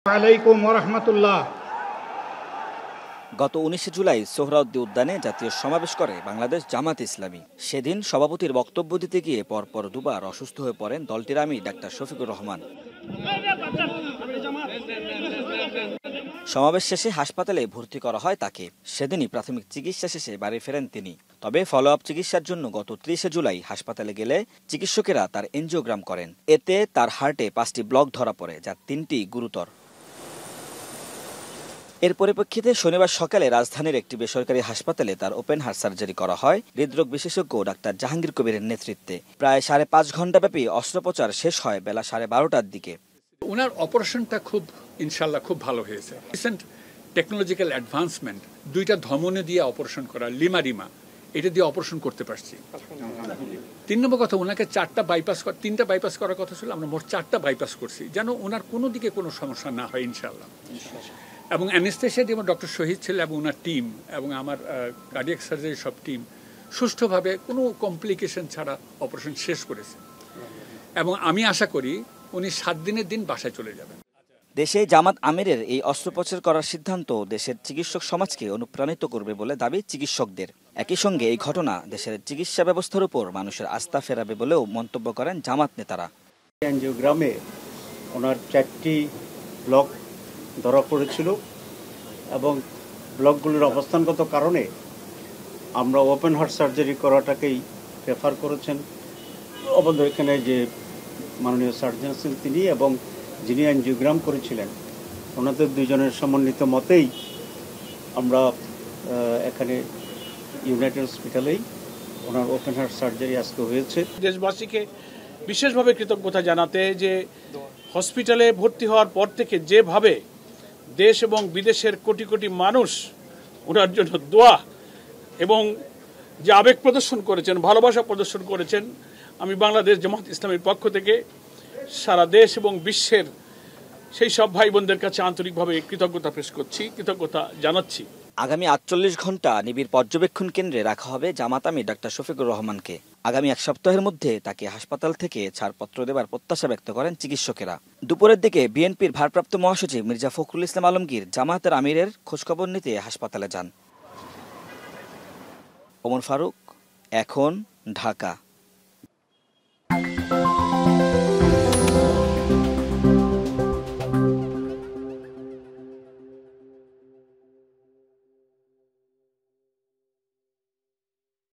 আলাইকুম ওয়া রাহমাতুল্লাহ। গত ১৯ জুলাই সোহরাওয়ার্দী উদ্যানে জাতীয় সমাবেশ করে বাংলাদেশ জামাত ইসলামী। সেদিন সভাপতির বক্তব্য দিতে গিয়ে পরপর দুবার অসুস্থ হয়ে পড়েন দলটির আমির ডাক্তার শফিকুর রহমান। সমাবেশ শেষে হাসপাতালে ভর্তি করা হয় তাকে। সেদিনই প্রাথমিক চিকিৎসা শেষে বাড়ি ফেরেন তিনি। তবে ফলো আপ চিকিৎসার জন্য গত ৩০ জুলাই হাসপাতালে গেলে চিকিৎসকেরা তার এনজিওগ্রাম করেন। এতে তার হার্টে ৫টি ব্লক ধরা পড়ে, যার ৩টি গুরুতর। এর পরিপ্রেক্ষিতে শনিবার সকালে রাজধানীর একটি বেসরকারি হাসপাতালে তার ওপেন হার্ট সার্জারি করা হয় হৃদরোগ বিশেষজ্ঞ ডাক্তার জাহাঙ্গীর কবিরের নেতৃত্বে। প্রায় ৫.৫ ঘণ্টাব্যাপী অস্ত্রোপচার শেষ হয় বেলা ১২:৩০টার দিকে। ওনার অপারেশনটা ইনশাল্লাহ খুব ভালো হয়েছে। রিসেন্ট টেকনোলজিক্যাল অ্যাডভান্সমেন্ট, 2টা ধমনী দিয়ে অপারেশন করা, লিমা এটা দিয়ে অপারেশন করতে পারছি। ৩ নম্বর কথা, ওনাকে 3টা বাইপাস করার কথা ছিল, আমরা মোট 4টা বাইপাস করছি, যেন ওনার কোনো দিকে কোনো সমস্যা না হয় ইনশাল্লাহ। এবং অ্যানেস্থেশিয়া যেমন ডক্টর শহীদ ছিল এবং ওনার টিম এবং আমার কার্ডিয়াক সার্জারি সব টিম সুষ্ঠুভাবে কোনো কমপ্লিকেশন ছাড়া অপারেশন শেষ করেছে। এবং আমি আশা করি উনি 7 দিনের দিন বাসায় চলে যাবেন। দেশে জামাত আমিরের এই অস্ত্রোপচার করার সিদ্ধান্ত দেশের চিকিৎসক সমাজকে অনুপ্রাণিত করবে বলে দাবি চিকিৎসকদের। একই সঙ্গে এই ঘটনা দেশের চিকিৎসা ব্যবস্থার উপর মানুষের আস্থা ফেরাবে বলেও মন্তব্য করেন জামাত নেতারা। এনজিওগ্রামে ওনার 4টি ব্লক ধরা পড়েছিল এবং ব্লকগুলোর অবস্থানগত কারণে আমরা ওপেন হার্ট সার্জারি করাটাকেই প্রেফার করেছেন। আমাদের এখানে যে মাননীয় সার্জন আছেন তিনি এবং যিনি এনজিওগ্রাম করেছিলেন, ওনাদের দুজনের সমন্বিত মতেই আমরা এখানে ইউনাইটেড হসপিটালেই ওনার ওপেন হার্ট সার্জারি আজকে হয়েছে। দেশবাসীকে বিশেষভাবে কৃতজ্ঞতা জানাতে যে হসপিটালে ভর্তি হওয়ার পর থেকে যেভাবে দেশ এবং বিদেশের কোটি কোটি মানুষ ওনার জন্য দোয়া এবং যে আবেগ প্রদর্শন করেছেন, ভালোবাসা প্রদর্শন করেছেন, আমি বাংলাদেশ জামাত ইসলামীর পক্ষ থেকে সারা দেশ এবং বিশ্বের সেই সব ভাই বোনদের কাছে আন্তরিকভাবে কৃতজ্ঞতা পেশ করছি, কৃতজ্ঞতা জানাচ্ছি। আগামী ৪৮ ঘণ্টা নিবিড় পর্যবেক্ষণ কেন্দ্রে রাখা হবে জামাত আমির ডাক্তার শফিকুর রহমানকে। আগামী 1 সপ্তাহের মধ্যে তাকে হাসপাতাল থেকে ছাড়পত্র দেবার প্রত্যাশা ব্যক্ত করেন চিকিৎসকেরা। দুপুরের দিকে বিএনপির ভারপ্রাপ্ত মহাসচিব মির্জা ফখরুল ইসলাম আলমগীর জামায়াতের আমিরের খোঁজখবর নিতে হাসপাতালে যান। ওমর ফারুক, এখন, ঢাকা।